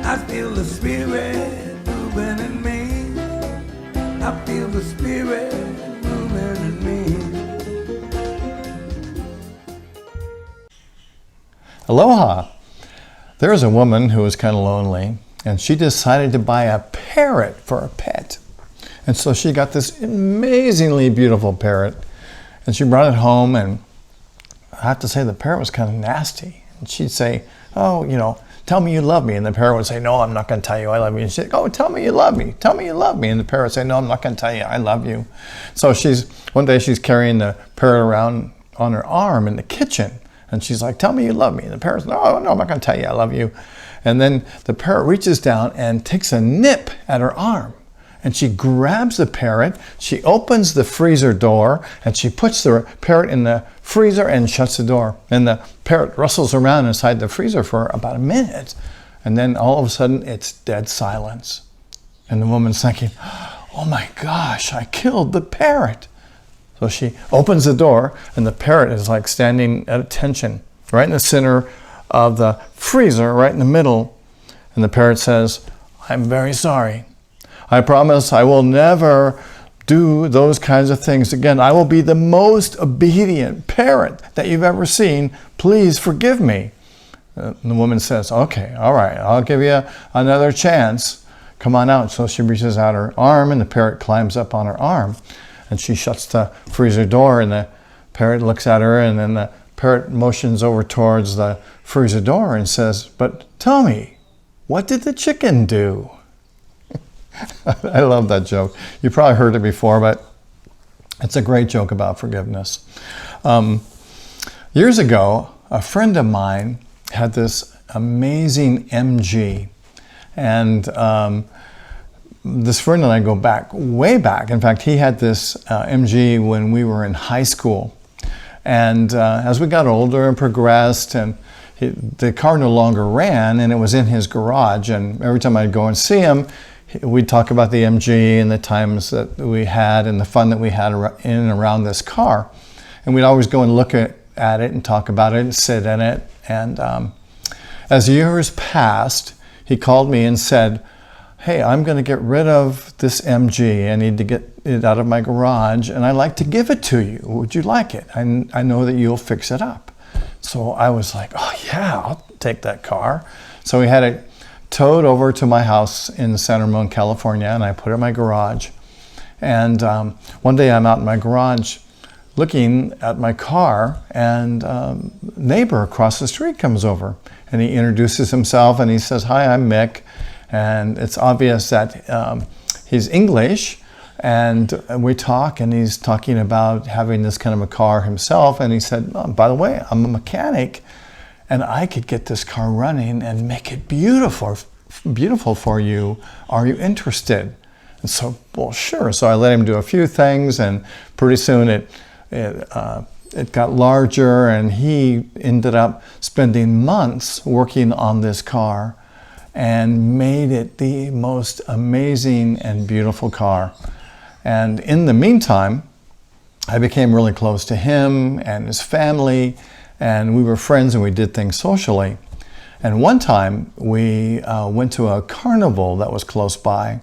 I feel the spirit moving in me. I feel the spirit moving in me. Aloha! There was a woman who was kind of lonely, and she decided to buy a parrot for a pet. And so she got this amazingly beautiful parrot, and she brought it home, and I have to say the parrot was kind of nasty. And she'd say, oh, you know, tell me you love me. And the parrot would say, no, I'm not going to tell you I love you. And she'd say, oh, tell me you love me. Tell me you love me. And the parrot would say, no, I'm not going to tell you I love you. So one day she's carrying the parrot around on her arm in the kitchen. And she's like, tell me you love me. And the parrot's, no, I'm not going to tell you I love you. And then the parrot reaches down and takes a nip at her arm. And she grabs the parrot, she opens the freezer door, and she puts the parrot in the freezer and shuts the door. And the parrot rustles around inside the freezer for about a minute. And then all of a sudden, it's dead silence. And the woman's thinking, oh my gosh, I killed the parrot. So she opens the door, and the parrot is like standing at attention, right in the center of the freezer, right in the middle. And the parrot says, I'm very sorry. I promise I will never do those kinds of things again. I will be the most obedient parrot that you've ever seen. Please forgive me. The woman says, okay, all right, I'll give you another chance. Come on out. So she reaches out her arm, and the parrot climbs up on her arm. And she shuts the freezer door, and the parrot looks at her, and then the parrot motions over towards the freezer door and says, but tell me, what did the chicken do? I love that joke. You probably heard it before, but it's a great joke about forgiveness. Years ago, a friend of mine had this amazing MG. And this friend and I go back, way back. In fact, he had this MG when we were in high school. And as we got older and progressed, and the car no longer ran, and it was in his garage. And every time I'd go and see him, we'd talk about the MG and the times that we had and the fun that we had in and around this car. And we'd always go and look at it and talk about it and sit in it. And as years passed, he called me and said, hey, I'm going to get rid of this MG. I need to get it out of my garage, and I'd like to give it to you. Would you like it? I know that you'll fix it up. So I was like, oh yeah, I'll take that car. So we had it towed over to my house in San Ramon, California, and I put it in my garage. And one day I'm out in my garage looking at my car, and a neighbor across the street comes over, and he introduces himself, and he says, hi, I'm Mick. And it's obvious that he's English, and we talk, and he's talking about having this kind of a car himself. And he said, oh, by the way, I'm a mechanic, and I could get this car running and make it beautiful for you. Are you interested? And so, well, sure. So I let him do a few things, and pretty soon it got larger, and he ended up spending months working on this car and made it the most amazing and beautiful car. And in the meantime, I became really close to him and his family, and we were friends, and we did things socially. And one time we went to a carnival that was close by,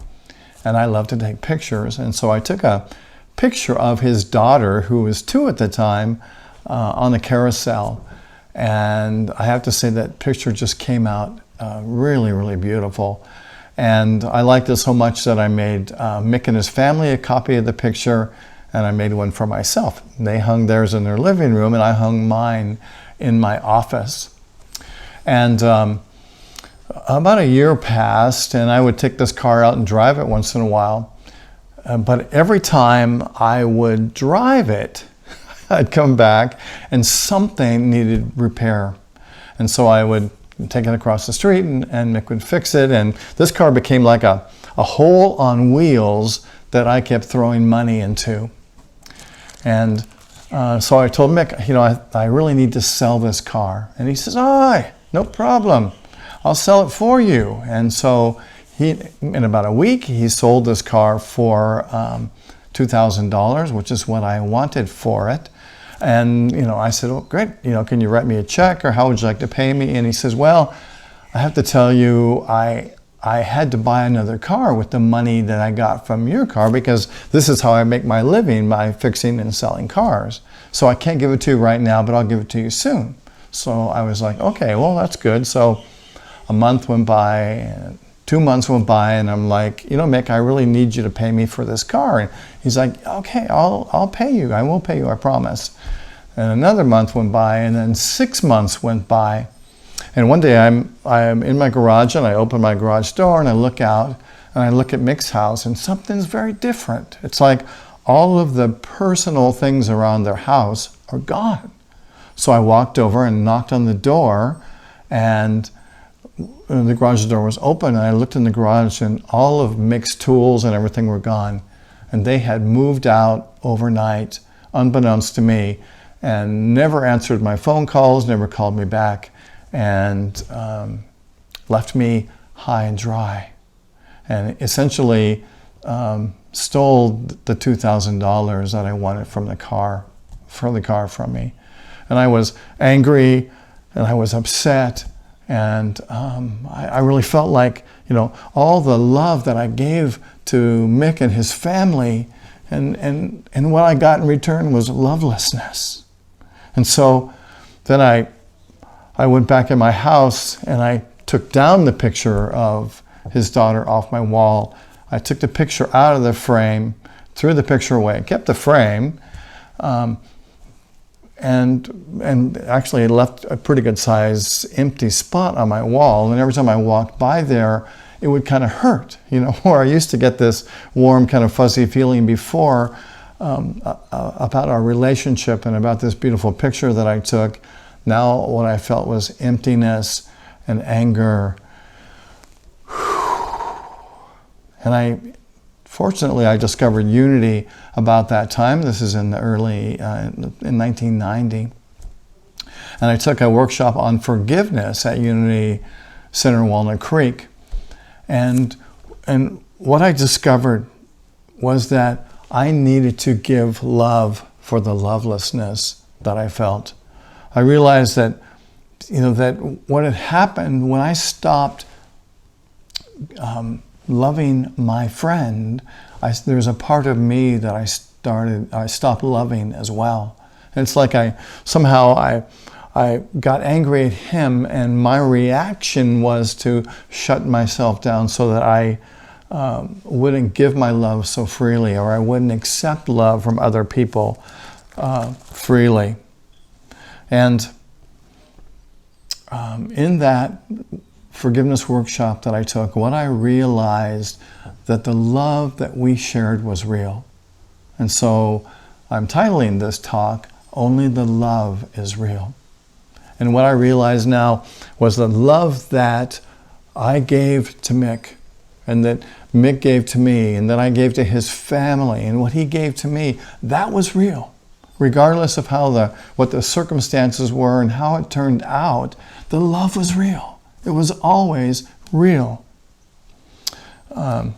and I love to take pictures. And so I took a picture of his daughter, who was 2 at the time, on a carousel. And I have to say that picture just came out really, really beautiful. And I liked it so much that I made Mick and his family a copy of the picture, and I made one for myself. They hung theirs in their living room, and I hung mine in my office. And about a year passed, and I would take this car out and drive it once in a while. But every time I would drive it, I'd come back and something needed repair. And so I would take it across the street, and Mick would fix it. And this car became like a hole on wheels that I kept throwing money into. And so I told Mick, you know, I really need to sell this car. And he says, oh, no problem. I'll sell it for you. And so in about a week, he sold this car for $2,000, which is what I wanted for it. And, you know, I said, oh, great, you know, can you write me a check, or how would you like to pay me? And he says, well, I have to tell you, I had to buy another car with the money that I got from your car, because this is how I make my living, by fixing and selling cars. So I can't give it to you right now, but I'll give it to you soon. So I was like, okay, well, that's good. So a month went by, and 2 months went by, and I'm like, you know, Mick, I really need you to pay me for this car. And he's like, okay, I'll pay you. I will pay you, I promise. And another month went by, and then 6 months went by. And one day I'm in my garage, and I open my garage door, and I look out, and I look at Mick's house, and something's very different. It's like all of the personal things around their house are gone. So I walked over and knocked on the door, and the garage door was open, and I looked in the garage, and all of Mick's tools and everything were gone. And they had moved out overnight, unbeknownst to me, and never answered my phone calls, never called me back, and left me high and dry. And essentially stole the $2,000 that I wanted from the car, from me. And I was angry, and I was upset, and I really felt like, you know, all the love that I gave to Mick and his family, and what I got in return was lovelessness. And so then I went back in my house, and I took down the picture of his daughter off my wall. I took the picture out of the frame, threw the picture away, kept the frame, and actually it left a pretty good size empty spot on my wall. And every time I walked by there, it would kind of hurt, you know, where I used to get this warm, kind of fuzzy feeling before about our relationship and about this beautiful picture that I took. Now what I felt was emptiness and anger. And fortunately, I discovered Unity about that time. This is in the early, in 1990. And I took a workshop on forgiveness at Unity Center in Walnut Creek. And what I discovered was that I needed to give love for the lovelessness that I felt. I realized that, you know, that what had happened when I stopped loving my friend, there's a part of me that I stopped loving as well. And it's like I got angry at him, and my reaction was to shut myself down so that I wouldn't give my love so freely, or I wouldn't accept love from other people freely. And in that forgiveness workshop that I took, what I realized that the love that we shared was real. And so I'm titling this talk, Only the Love is Real. And what I realized now was the love that I gave to Mick, and that Mick gave to me, and that I gave to his family, and what he gave to me, that was real. Regardless of what the circumstances were and how it turned out, the love was real. It was always real. You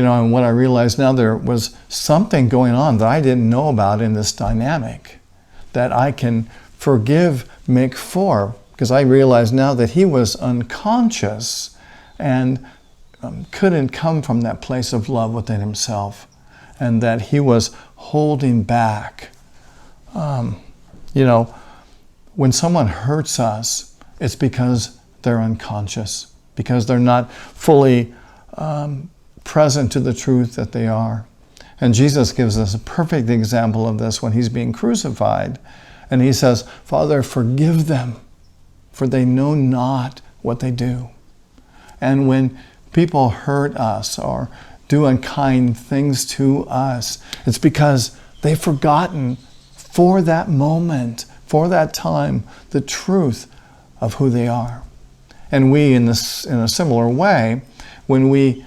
know, and what I realized now, there was something going on that I didn't know about in this dynamic that I can forgive Mick for, because I realize now that he was unconscious and couldn't come from that place of love within himself, and that he was holding back. You know, when someone hurts us, it's because they're unconscious, because they're not fully present to the truth that they are. And Jesus gives us a perfect example of this when he's being crucified. And he says, Father, forgive them, for they know not what they do. And when people hurt us or do unkind things to us, it's because they've forgotten for that moment, for that time, the truth of who they are. And we, in a similar way, when we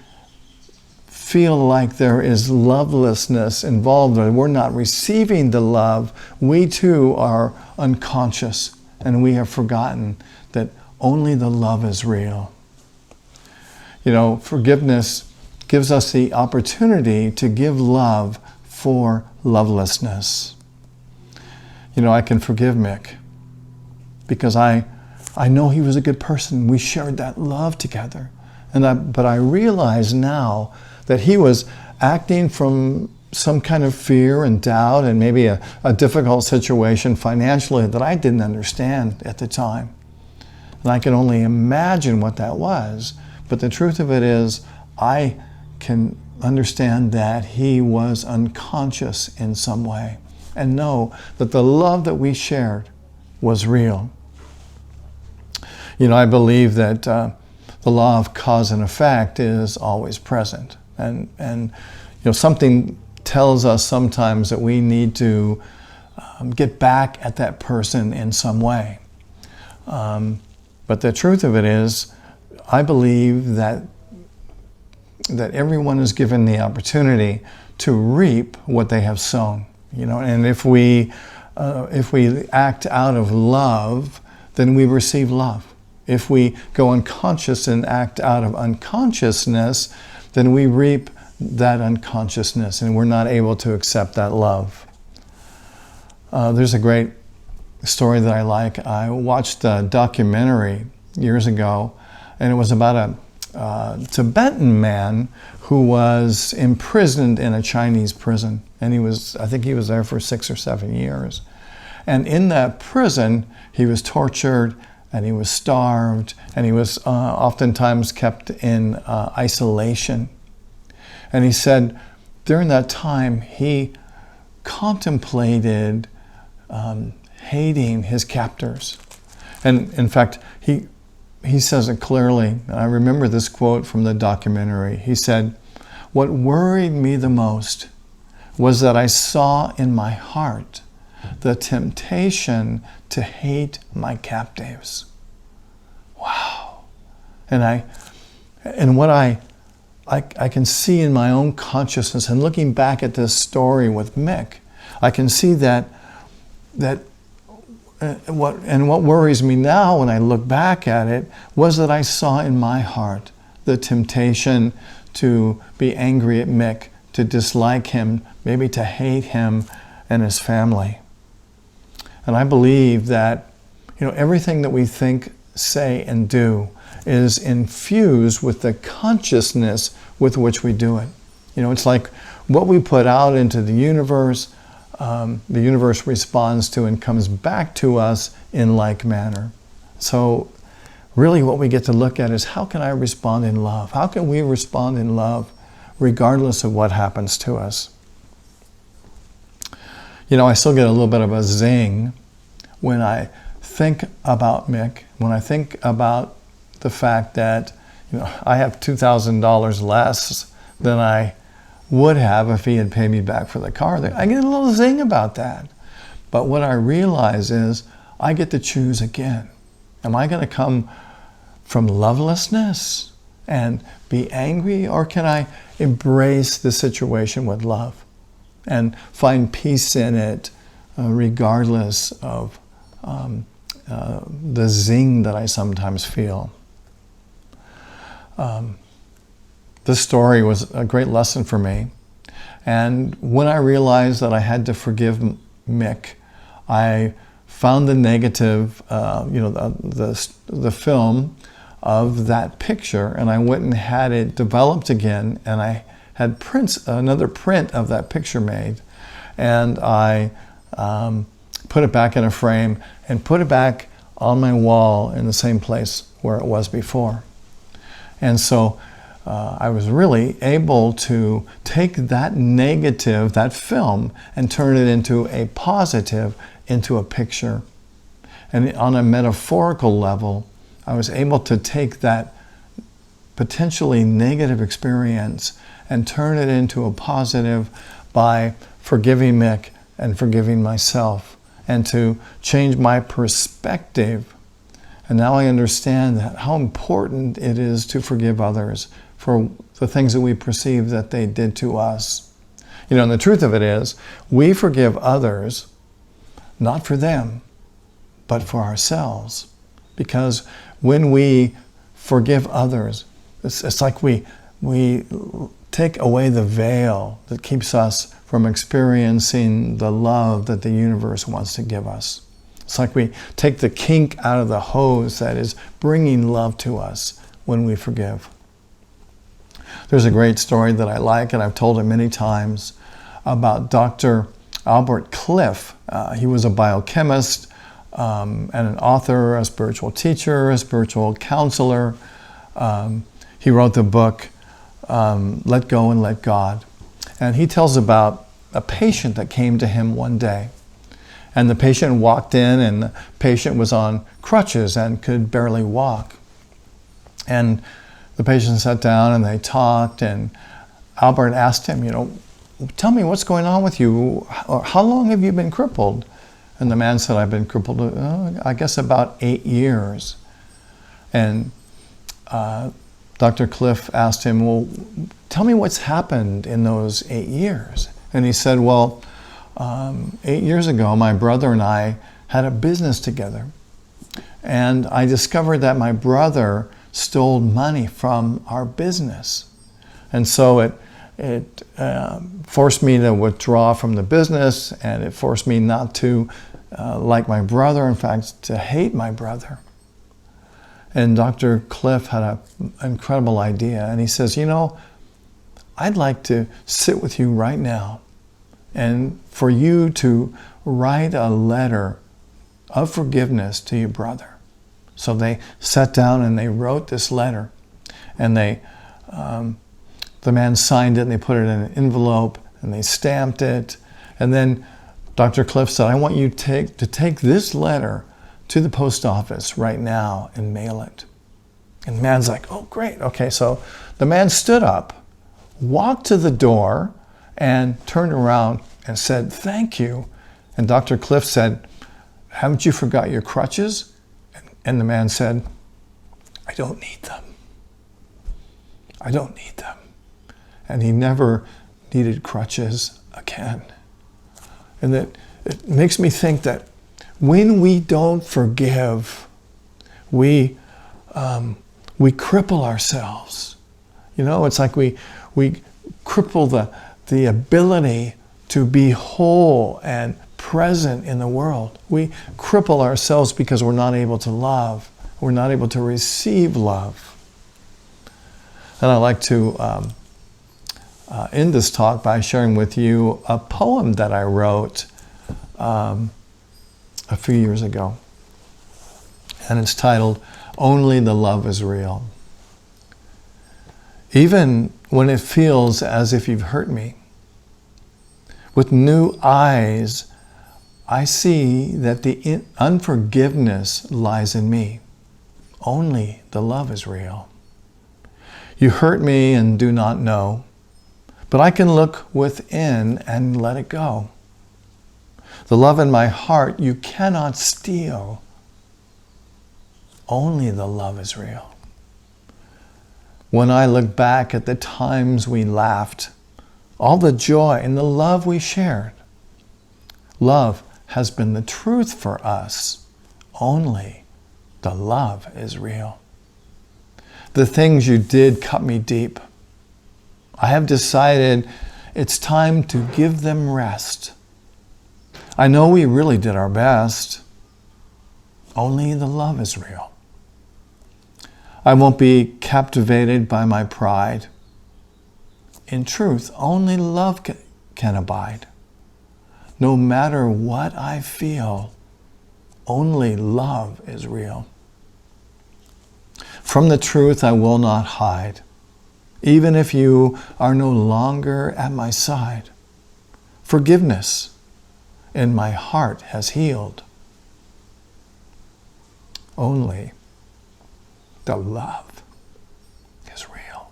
feel like there is lovelessness involved, or we're not receiving the love, we too are unconscious, and we have forgotten that only the love is real. You know, forgiveness gives us the opportunity to give love for lovelessness. You know, I can forgive Mick because I I know he was a good person. We shared that love together. But I realize now that he was acting from some kind of fear and doubt and maybe a difficult situation financially that I didn't understand at the time. And I can only imagine what that was. But the truth of it is, I can understand that he was unconscious in some way and know that the love that we shared was real. You know, I believe that the law of cause and effect is always present. And you know, something tells us sometimes that we need to get back at that person in some way. But the truth of it is, I believe that everyone is given the opportunity to reap what they have sown. You know, and if we act out of love, then we receive love. If we go unconscious and act out of unconsciousness, then we reap that unconsciousness, and we're not able to accept that love. There's a great story that I like. I watched a documentary years ago, and it was about a Tibetan man who was imprisoned in a Chinese prison. And I think he was there for 6 or 7 years. And in that prison, he was tortured, and he was starved, and he was oftentimes kept in isolation. And he said during that time, he contemplated hating his captors. And in fact, he says it clearly. And I remember this quote from the documentary. He said, "What worried me the most was that I saw in my heart the temptation to hate my captives." Wow. And what I can see in my own consciousness, and looking back at this story with Mick, I can see that what worries me now when I look back at it was that I saw in my heart the temptation to be angry at Mick, to dislike him, maybe to hate him and his family. And I believe that, you know, everything that we think, say, and do is infused with the consciousness with which we do it. You know, it's like what we put out into the universe responds to and comes back to us in like manner. So really what we get to look at is, how can I respond in love? How can we respond in love regardless of what happens to us? You know, I still get a little bit of a zing when I think about Mick, when I think about the fact that, you know, I have $2,000 less than I would have if he had paid me back for the car. I get a little zing about that. But what I realize is I get to choose again. Am I going to come from lovelessness and be angry, or can I embrace the situation with love and find peace in it regardless of the zing that I sometimes feel? This story was a great lesson for me. And when I realized that I had to forgive Mick, I found the negative, the film of that picture, and I went and had it developed again, and I had another print of that picture made, and I put it back in a frame and put it back on my wall in the same place where it was before. And so I was really able to take that negative, that film, and turn it into a positive, into a picture. And on a metaphorical level, I was able to take that potentially negative experience and turn it into a positive by forgiving Mick and forgiving myself, and to change my perspective. And now I understand that how important it is to forgive others for the things that we perceive that they did to us. You know, and the truth of it is, we forgive others, not for them, but for ourselves. Because when we forgive others, it's like we take away the veil that keeps us from experiencing the love that the universe wants to give us. It's like we take the kink out of the hose that is bringing love to us when we forgive. There's a great story that I like, and I've told it many times, about Dr. Albert Cliff. He was a biochemist and an author, a spiritual teacher, a spiritual counselor. He wrote the book, Let Go and Let God. And he tells about a patient that came to him one day. And the patient walked in, and the patient was on crutches and could barely walk. And the patient sat down and they talked, and Albert asked him, tell me what's going on with you. How long have you been crippled? And the man said, I've been crippled, I guess about 8 years. And Dr. Cliff asked him, well, tell me what's happened in those 8 years. And he said, well, 8 years ago, my brother and I had a business together. And I discovered that my brother stole money from our business. And so it forced me to withdraw from the business, and it forced me not to like my brother, in fact, to hate my brother. And Dr. Cliff had an incredible idea, and he says, I'd like to sit with you right now and for you to write a letter of forgiveness to your brother. So they sat down and they wrote this letter, and the man signed it, and they put it in an envelope, and they stamped it. And then Dr. Cliff said, I want you to take this letter to the post office right now and mail it. And the man's like, oh, great. Okay, so the man stood up, walked to the door, and turned around and said, thank you. And Dr. Cliff said, haven't you forgot your crutches? And the man said, I don't need them. I don't need them. And he never needed crutches again. And that it makes me think that when we don't forgive, we cripple ourselves. It's like we cripple the ability to be whole and present in the world. We cripple ourselves because we're not able to love. We're not able to receive love. And I'd like to end this talk by sharing with you a poem that I wrote a few years ago. And it's titled, Only the Love is Real. Even when it feels as if you've hurt me, with new eyes, I see that the unforgiveness lies in me. Only the love is real. You hurt me and do not know, but I can look within and let it go. The love in my heart you cannot steal. Only the love is real. When I look back at the times we laughed, all the joy and the love we shared, love has been the truth for us. Only the love is real. The things you did cut me deep. I have decided it's time to give them rest. I know we really did our best. Only the love is real. I won't be captivated by my pride. In truth, only love can abide. No matter what I feel, only love is real. From the truth I will not hide, even if you are no longer at my side. Forgiveness in my heart has healed. Only the love is real.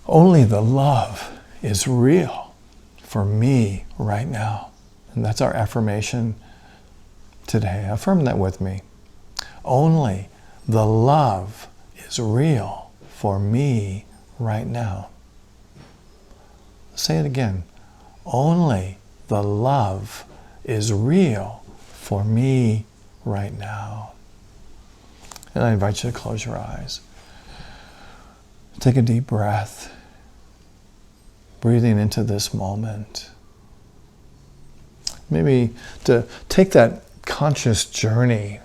Only the love is real for me right now. And that's our affirmation today. Affirm that with me. Only the love is real for me right now. Say it again. Only the love is real for me right now. And I invite you to close your eyes. Take a deep breath, breathing into this moment. Maybe to take that conscious journey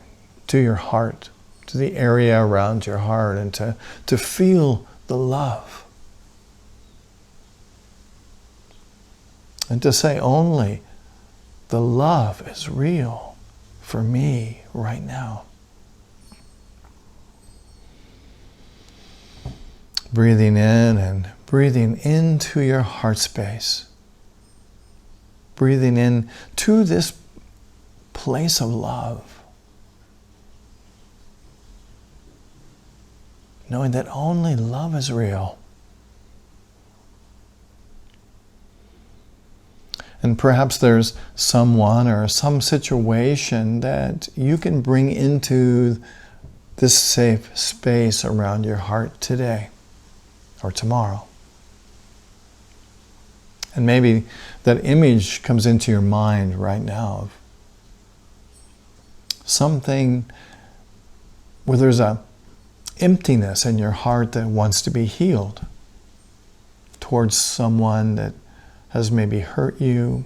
to your heart, to the area around your heart, and to feel the love. And to say only, the love is real for me right now. Breathing in and breathing into your heart space. Breathing in to this place of love. Knowing that only love is real. And perhaps there's someone or some situation that you can bring into this safe space around your heart today or tomorrow. And maybe that image comes into your mind right now of something where there's a emptiness in your heart that wants to be healed towards someone that has maybe hurt you,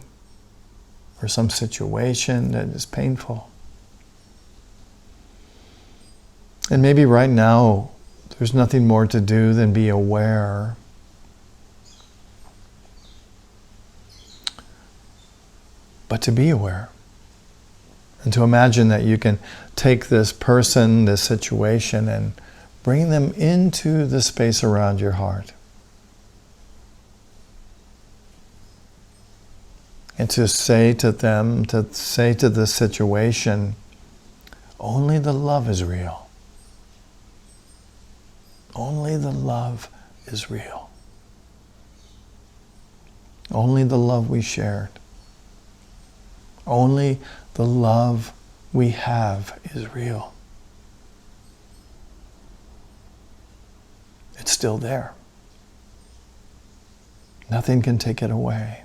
or some situation that is painful. And maybe right now there's nothing more to do than be aware. But to be aware. And to imagine that you can take this person, this situation, and bring them into the space around your heart. And to say to them, to say to the situation, only the love is real. Only the love is real. Only the love we shared. Only the love we have is real. It's still there. Nothing can take it away.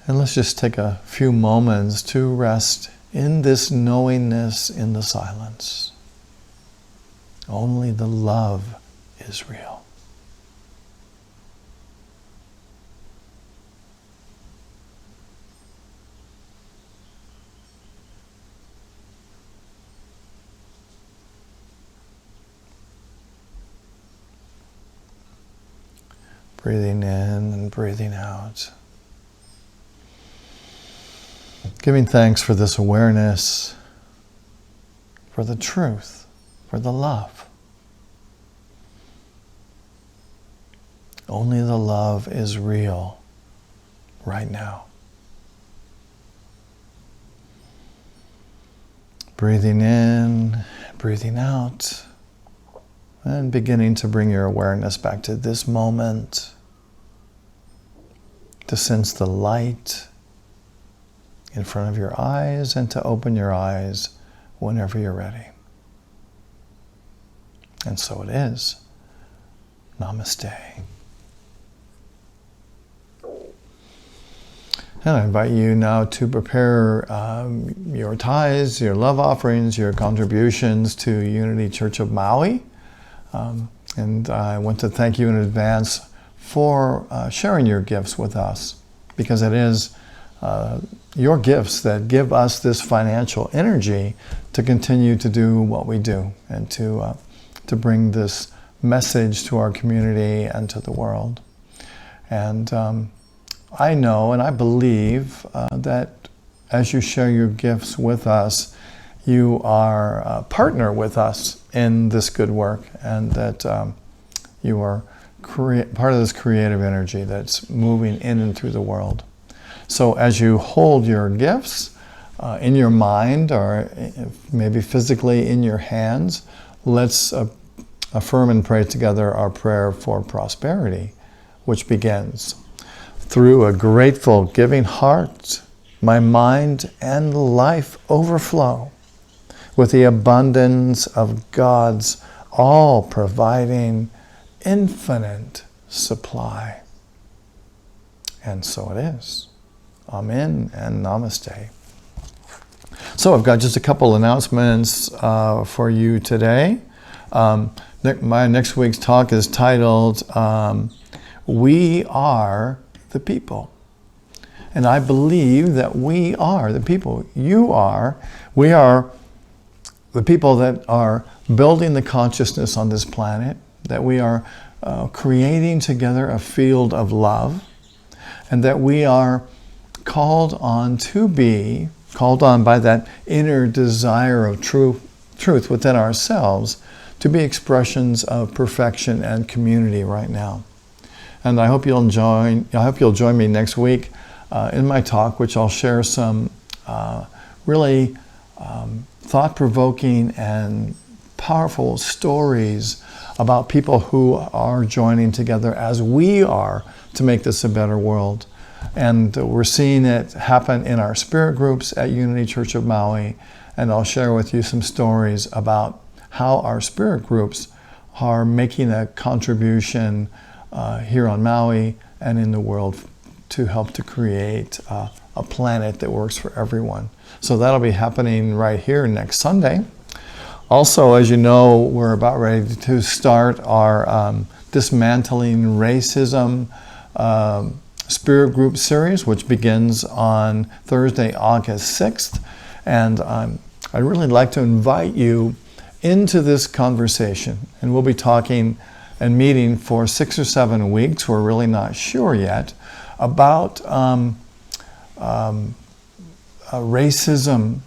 And let's just take a few moments to rest in this knowingness in the silence. Only the love is real. Breathing in and breathing out. Giving thanks for this awareness, for the truth, for the love. Only the love is real right now. Breathing in, breathing out, and beginning to bring your awareness back to this moment, to sense the light in front of your eyes and to open your eyes whenever you're ready. And so it is. Namaste. And I invite you now to prepare your tithes, your love offerings, your contributions to Unity Church of Maui. And I want to thank you in advance for sharing your gifts with us, because it is your gifts that give us this financial energy to continue to do what we do and to bring this message to our community and to the world. And I know and I believe that as you share your gifts with us, you are a partner with us in this good work, and that you are part of this creative energy that's moving in and through the world. So as you hold your gifts in your mind, or maybe physically in your hands, let's affirm and pray together our prayer for prosperity, which begins: through a grateful, giving heart, my mind and life overflow with the abundance of God's all-providing, infinite supply. And so it is. Amen and namaste. So I've got just a couple announcements for you today. My next week's talk is titled We are the people. And I believe that we are the people. We are the people that are building the consciousness on this planet, that we are creating together a field of love, and that we are called on by that inner desire of truth within ourselves to be expressions of perfection and community right now. And I hope you'll join me next week in my talk, which I'll share some really thought-provoking and powerful stories about people who are joining together as we are to make this a better world. And we're seeing it happen in our spirit groups at Unity Church of Maui. And I'll share with you some stories about how our spirit groups are making a contribution here on Maui and in the world to help to create a planet that works for everyone. So that'll be happening right here next Sunday. Also, as you know, we're about ready to start our Dismantling Racism Spirit Group series, which begins on Thursday, August 6th. And I'd really like to invite you into this conversation. And we'll be talking and meeting for 6 or 7 weeks, we're really not sure yet, about racism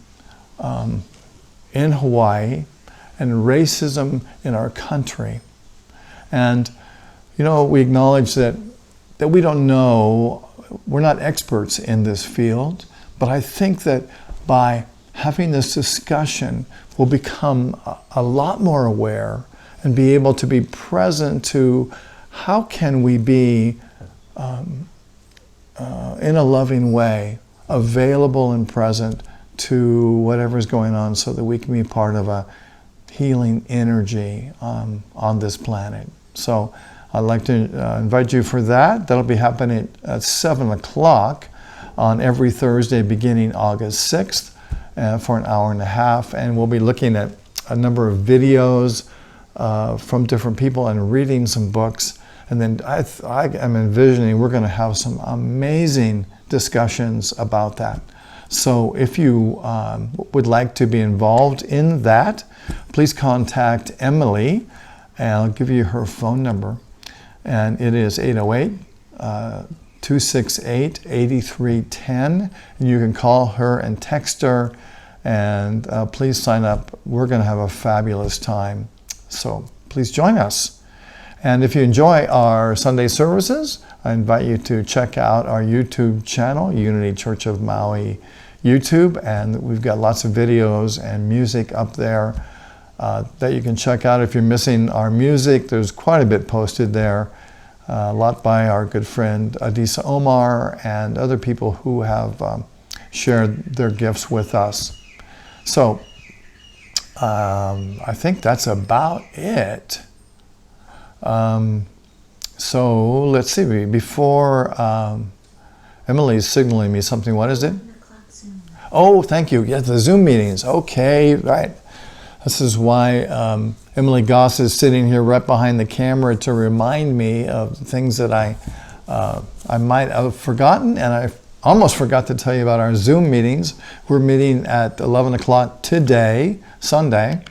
in Hawaii and racism in our country. And, you know, we acknowledge that we don't know, we're not experts in this field, but I think that by having this discussion, we'll become a lot more aware and be able to be present to how can we be, in a loving way, available and present to whatever's going on so that we can be part of a healing energy on this planet. So I'd like to invite you for that. That'll be happening at 7 o'clock on every Thursday beginning August 6th for an hour and a half. And we'll be looking at a number of videos from different people and reading some books. And then I am envisioning we're going to have some amazing discussions about that. So if you would like to be involved in that, please contact Emily, and I'll give you her phone number. And it is 808-268-8310. And you can call her and text her, and please sign up. We're going to have a fabulous time. So please join us. And if you enjoy our Sunday services, I invite you to check out our YouTube channel, Unity Church of Maui YouTube, and we've got lots of videos and music up there that you can check out. If you're missing our music, there's quite a bit posted there, a lot by our good friend Adisa Omar and other people who have shared their gifts with us. So I think that's about it. So let's see, before Emily's signaling me something, what is it? Oh, thank you. Yeah, the Zoom meetings. Okay, right. This is why Emily Goss is sitting here right behind the camera to remind me of things that I might have forgotten, and I almost forgot to tell you about our Zoom meetings. We're meeting at 11 o'clock today, Sunday,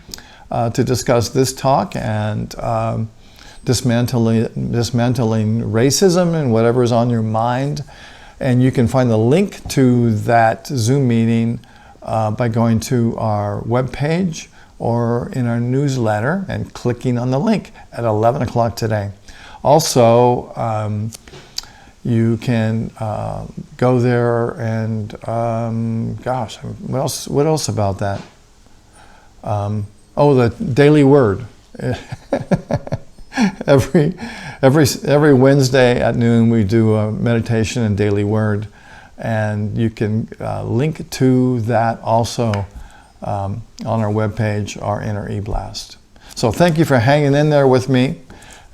to discuss this talk and dismantling racism and whatever is on your mind. And you can find the link to that Zoom meeting by going to our webpage or in our newsletter and clicking on the link at 11 o'clock today. Also, you can go there and, what else about that? The Daily Word. Every Wednesday at noon we do a meditation and daily word, and you can link to that also on our webpage or in our e-blast. So thank you for hanging in there with me.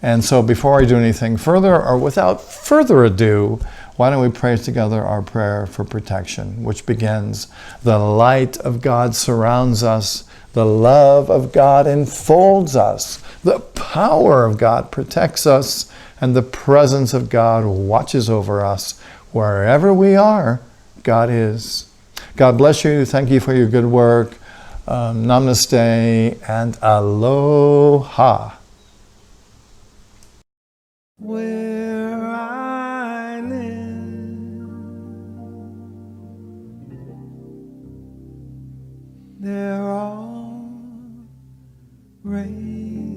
And so before I do anything further, or without further ado, why don't we pray together our prayer for protection, which begins, the light of God surrounds us, the love of God enfolds us, the power of God protects us, and the presence of God watches over us. Wherever we are, God is. God bless you. Thank you for your good work. Namaste and aloha. Where I live, there are rain.